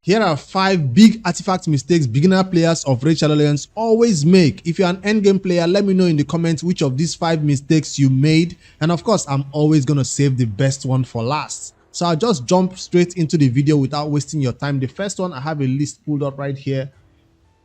Here are 5 big artifact mistakes beginner players of Raid Shadow Legends always make. If you're an endgame player, let me know in the comments which of these 5 mistakes you made. And of course, I'm always going to save the best one for last. So I'll just jump straight into the video without wasting your time. The first one, I have a list pulled up right here.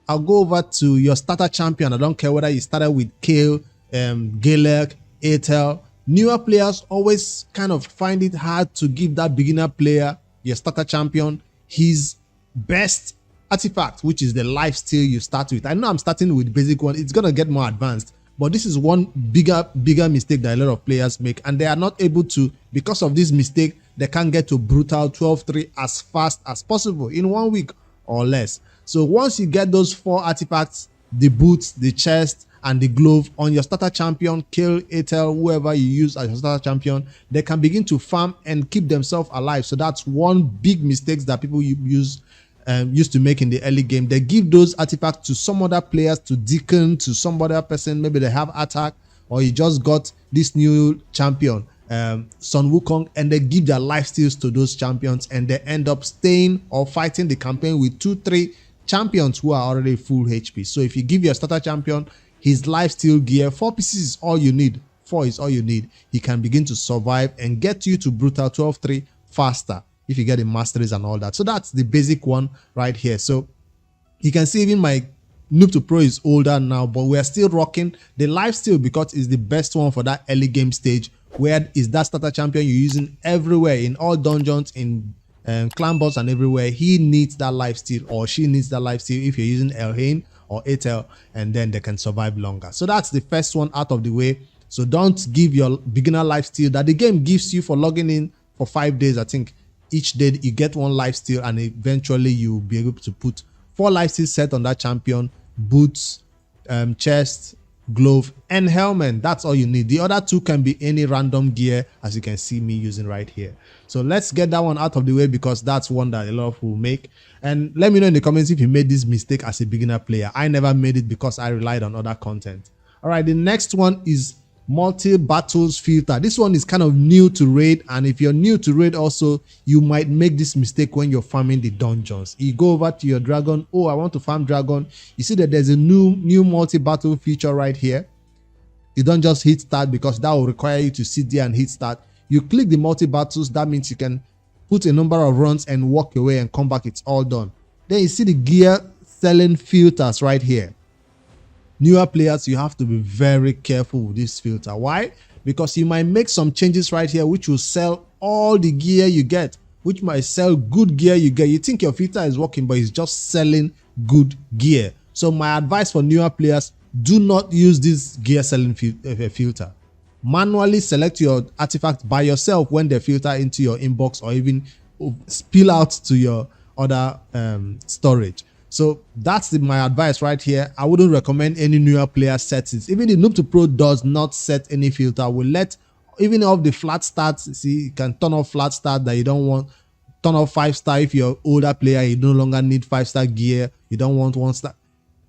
I'll go over to your starter champion. I don't care whether you started with Kale, Galek, Atel. Newer players always kind of find it hard to give that beginner player, your starter champion, his best artifact, which is the lifesteal you start with. I know I'm starting with basic one. It's gonna get more advanced, but this is one bigger mistake that a lot of players make, and they are not able to, because of this mistake, they can't get to brutal 12-3 as fast as possible in 1 week or less. So once you get those 4 artifacts, the boots, the chest, and the glove on your starter champion, Kill, Atel, whoever you use as your starter champion, they can begin to farm and keep themselves alive. So that's one big mistake that people used to make in the early game. They give those artifacts to some other players, to Deacon, to some other person. Maybe they have attack, or you just got this new champion, Sun Wukong, and they give their life steals to those champions, and they end up staying or fighting the campaign with 2-3 champions who are already full HP. So if you give your starter champion his lifesteal gear, 4 pieces is all you need. 4 is all you need. He can begin to survive and get you to brutal 12-3 faster if you get the masteries and all that. So that's the basic one right here. So you can see even my noob to pro is older now, but we're still rocking the lifesteal because it's the best one for that early game stage, where is that starter champion you're using everywhere, in all dungeons, in clan boss and everywhere. He needs that lifesteal, or she needs that lifesteal if you're using Elhain or Atel, and then they can survive longer. So that's the first one out of the way. So don't give your beginner lifesteal that the game gives you for logging in for 5 days. I think each day you get 1 lifesteal, and eventually you'll be able to put 4 lifesteal set on that champion: boots, chest, glove, and helmet. That's all you need. The other 2 can be any random gear, as you can see me using right here. So let's get that one out of the way, because that's one that a lot of people make. And let me know in the comments if you made this mistake as a beginner player. I never made it because I relied on other content. All right, the next one is multi-battles filter. This one is kind of new to Raid, and if you're new to Raid also, you might make this mistake when you're farming the dungeons. You go over to your dragon. Oh, I want to farm dragon. You see that there's a new multi-battle feature right here. You don't just hit start, because that will require you to sit there and hit start. You click the multi-battles. That means you can put a number of runs and walk away and come back. It's all done. Then you see the gear selling filters right here. Newer players, you have to be very careful with this filter. Why? Because you might make some changes right here which will sell all the gear you get, which might sell good gear you get. You think your filter is working, but it's just selling good gear. So my advice for newer players, do not use this gear selling filter. Manually select your artifact by yourself when they filter into your inbox, or even spill out to your other storage. So that's my advice right here. I wouldn't recommend any newer player set it. Even the noob to pro does not set any filter. We'll let even off the flat starts. See, you can turn off flat start that you don't want. Turn off 5-star if you're older player. You no longer need 5-star gear. You don't want 1-star.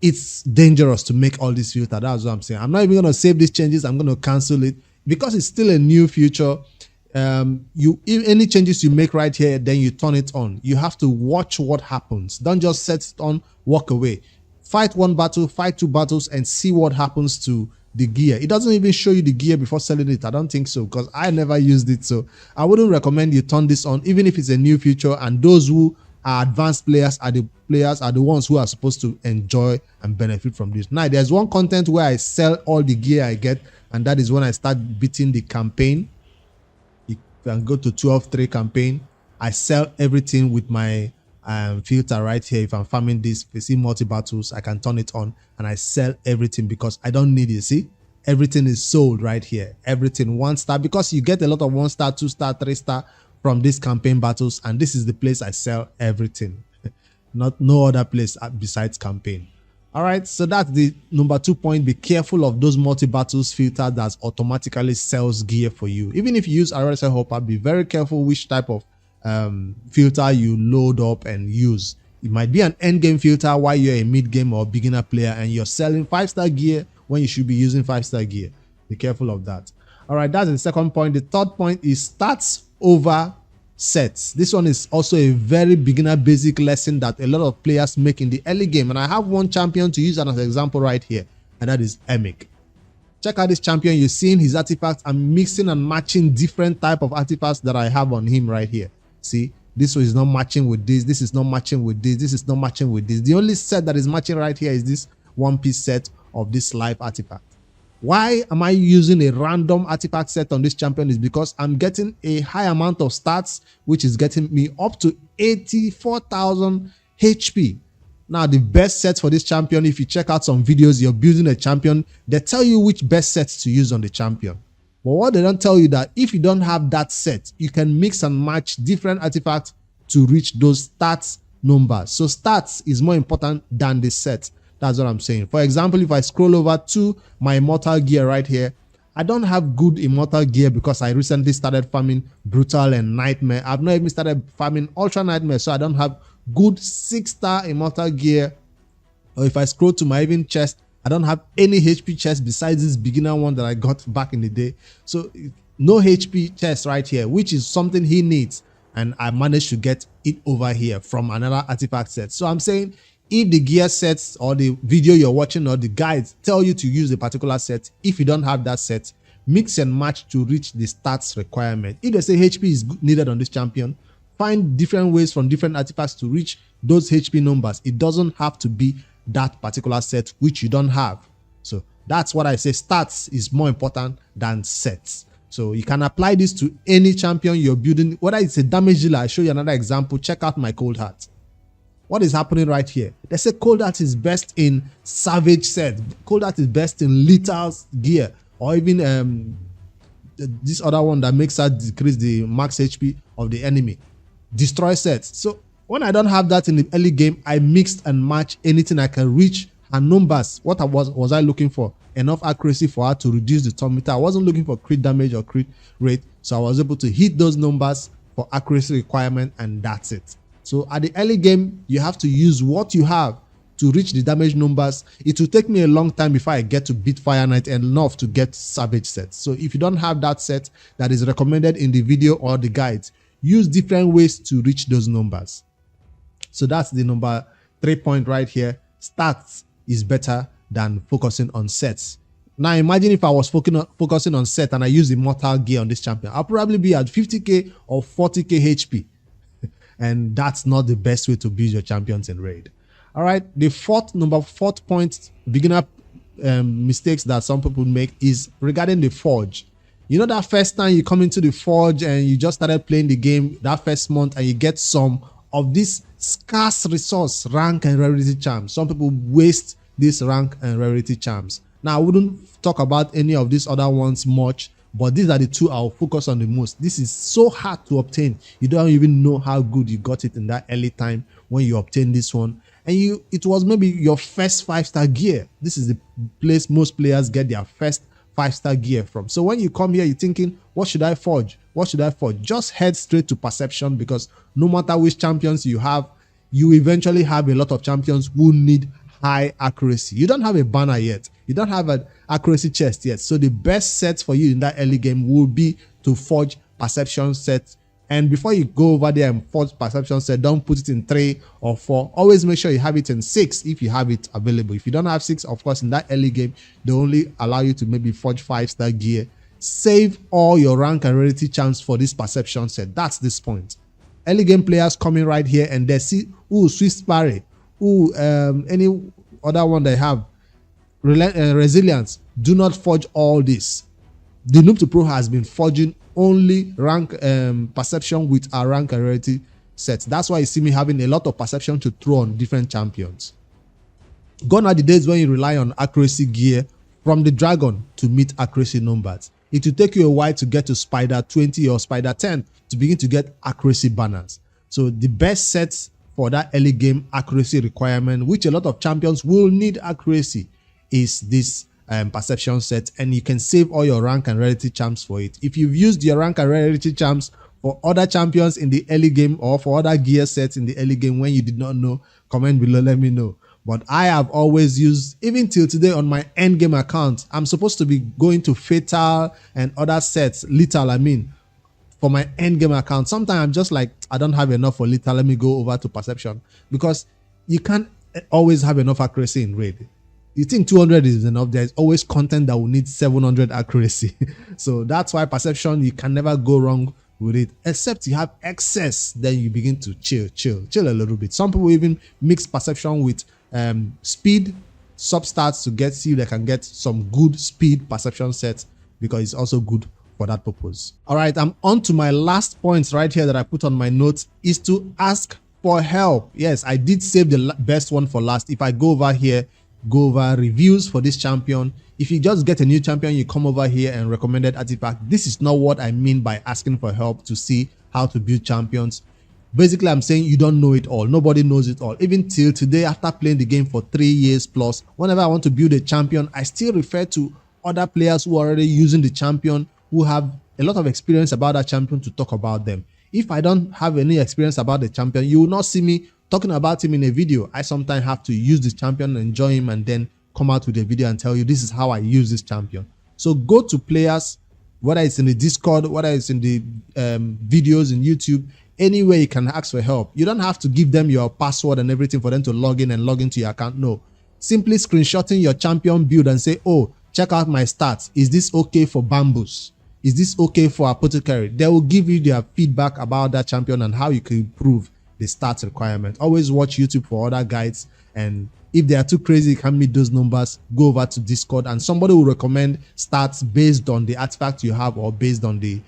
It's dangerous to make all this filter. That's what I'm saying. I'm not even going to save these changes. I'm going to cancel it because it's still a new feature. Any changes you make right here, then you turn it on. You have to watch what happens. Don't just set it on, walk away. Fight 1 battle, fight 2 battles, and see what happens to the gear. It doesn't even show you the gear before selling it. I don't think so, because I never used it. So I wouldn't recommend you turn this on, even if it's a new feature. And those who are advanced players are the ones who are supposed to enjoy and benefit from this. Now, there's one content where I sell all the gear I get, and that is when I start beating the campaign. And go to 12-3 campaign. I sell everything with my filter right here. If I'm farming this, if you see multi battles, I can turn it on and I sell everything because I don't need it. See, everything is sold right here. Everything 1-star, because you get a lot of 1-star, 2-star, 3-star from these campaign battles, and this is the place I sell everything. No other place besides campaign. All right, so that's the number 2 point. Be careful of those multi-battles filter that automatically sells gear for you. Even if you use RSL Hopper, be very careful which type of filter you load up and use. It might be an end game filter while you're a mid game or beginner player and you're selling 5-star gear when you should be using 5-star gear. Be careful of that. All right, that's the second point. The third point is stats over sets. This one is also a very beginner basic lesson that a lot of players make in the early game, and I have one champion to use as an example right here, and that is Emic. Check out this champion. You're seeing his artifacts. I'm mixing and matching different type of artifacts that I have on him right here. See, this one is not matching with this. This is not matching with this. This is not matching with this. The only set that is matching right here is this one-piece set of this life artifact. Why am I using a random artifact set on this champion? Is because I'm getting a high amount of stats, which is getting me up to 84,000 HP. Now, the best set for this champion, if you check out some videos, you're building a champion, they tell you which best sets to use on the champion. But what they don't tell you that if you don't have that set, you can mix and match different artifacts to reach those stats numbers. So stats is more important than the set. That's what I'm saying. For example, if I scroll over to my immortal gear right here, I don't have good immortal gear because I recently started farming brutal and nightmare. I've not even started farming ultra nightmare, so I don't have good 6-star immortal gear. Or if I scroll to my even chest, I don't have any HP chest besides this beginner one that I got back in the day. So no HP chest right here, which is something he needs, and I managed to get it over here from another artifact set. So I'm saying, if the gear sets or the video you're watching or the guides tell you to use a particular set, if you don't have that set, mix and match to reach the stats requirement. If they say HP is needed on this champion, find different ways from different artifacts to reach those HP numbers. It doesn't have to be that particular set which you don't have. So that's what I say. Stats is more important than sets. So you can apply this to any champion you're building, whether it's a damage dealer. I show you another example. Check out my Cold Heart. What is happening right here? They say Cold Heart is best in savage set. Cold Heart is best in lethal gear, or even this other one that makes her decrease the max HP of the enemy. Destroy sets. So when I don't have that in the early game, I mixed and matched anything I can reach her numbers. What was I looking for? Enough accuracy for her to reduce the turn meter. I wasn't looking for crit damage or crit rate, so I was able to hit those numbers for accuracy requirement, and that's it. So at the early game, you have to use what you have to reach the damage numbers. It will take me a long time before I get to beat Fire Knight enough to get savage sets. So if you don't have that set that is recommended in the video or the guides, use different ways to reach those numbers. So that's the number 3 point right here. Stats is better than focusing on sets. Now imagine if I was focusing on set and I use immortal gear on this champion. I'll probably be at 50k or 40k HP. And that's not the best way to build your champions in raid. All right, the number fourth point, beginner mistakes that some people make is regarding the forge. You know, that first time you come into the forge and you just started playing the game that first month, and you get some of this scarce resource, rank and rarity charms. Some people waste this rank and rarity charms. Now I wouldn't talk about any of these other ones much, but these are the two I'll focus on the most. This is so hard to obtain. You don't even know how good you got it in that early time when you obtained this one. And it was maybe your first 5-star gear. This is the place most players get their first 5-star gear from. So when you come here, you're thinking, what should I forge? What should I forge? Just head straight to perception, because no matter which champions you have, you eventually have a lot of champions who need high accuracy. You don't have a banner yet. You don't have an accuracy chest yet. So the best set for you in that early game will be to forge perception set. And before you go over there and forge perception set, don't put it in 3 or 4. Always make sure you have it in 6 if you have it available. If you don't have 6, of course, in that early game, they only allow you to maybe forge 5-star gear. Save all your rank and rarity charms for this perception set. That's this point. Early game players coming right here and they see, ooh, Swiss Parry, ooh, any other one they have, resilience. Do not forge all this. The Noob to Pro has been forging only rank perception with our rank and rarity sets. That's why you see me having a lot of perception to throw on different champions. Gone are the days when you rely on accuracy gear from the dragon to meet accuracy numbers. It will take you a while to get to Spider 20 or Spider 10 to begin to get accuracy banners. So the best sets for that early game accuracy requirement, which a lot of champions will need accuracy, is this perception set, and you can save all your rank and rarity charms for it. If you've used your rank and rarity charms for other champions in the early game or for other gear sets in the early game when you did not know, comment below, let me know. But I have always used, even till today on my end game account, I'm supposed to be going to fatal and other sets, lethal I mean, for my end game account, sometimes I'm just like, I don't have enough for lethal, let me go over to perception, because you can't always have enough accuracy in raid. You think 200 is enough, there's always content that will need 700 accuracy. So that's why perception, you can never go wrong with it, except you have excess. Then you begin to chill a little bit. Some people even mix perception with speed substats to see if they can get some good speed perception sets, because it's also good for that purpose. All right, I'm on to my last points right here that I put on my notes, is to ask for help. Yes, I did save the best one for last. If I go over here, go over reviews for this champion, if you just get a new champion, you come over here and recommended artifact. This is not what I mean by asking for help to see how to build champions. Basically, I'm saying you don't know it all. Nobody knows it all. Even till today, after playing the game for 3 years plus, whenever I want to build a champion, I still refer to other players who are already using the champion, who have a lot of experience about that champion, to talk about them. If I don't have any experience about the champion, you will not see me talking about him in a video. I sometimes have to use this champion, enjoy him, and then come out with a video and tell you this is how I use this champion. So go to players, whether it's in the Discord, whether it's in the videos in YouTube, anywhere you can ask for help. You don't have to give them your password and everything for them to log in and log into your account. No, simply screenshotting your champion build and say, oh, check out my stats. Is this okay for bamboos? Is this okay for apothecary? They will give you their feedback about that champion and how you can improve the stats requirement. Always watch YouTube for other guides, and if they are too crazy, you can't meet those numbers, go over to Discord and somebody will recommend stats based on the artifact you have, or based on the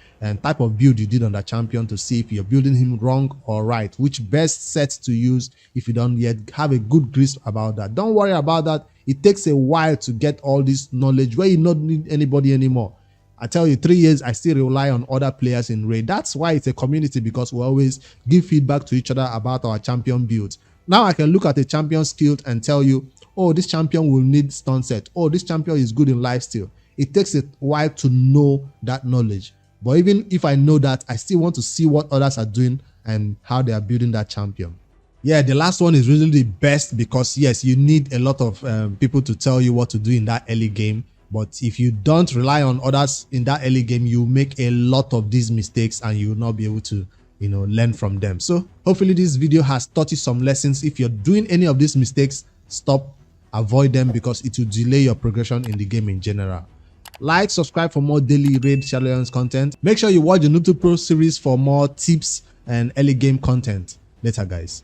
type of build you did on the champion, to see if you're building him wrong or right, which best sets to use if you don't yet have a good grasp about that. Don't worry about that. It takes a while to get all this knowledge where you don't need anybody anymore. I tell you, 3 years, I still rely on other players in raid. That's why it's a community, because we always give feedback to each other about our champion builds. Now I can look at a champion skill and tell you, oh, this champion will need stun set. Oh, this champion is good in lifesteal. It takes a while to know that knowledge. But even if I know that, I still want to see what others are doing and how they are building that champion. Yeah, the last one is really the best, because yes, you need a lot of people to tell you what to do in that early game. But if you don't rely on others in that early game, you make a lot of these mistakes and you will not be able to, learn from them. So hopefully this video has taught you some lessons. If you're doing any of these mistakes, stop, avoid them, because it will delay your progression in the game in general. Like, subscribe for more daily raid Shadowlands content. Make sure you watch the Noob Pro series for more tips and early game content. Later, guys.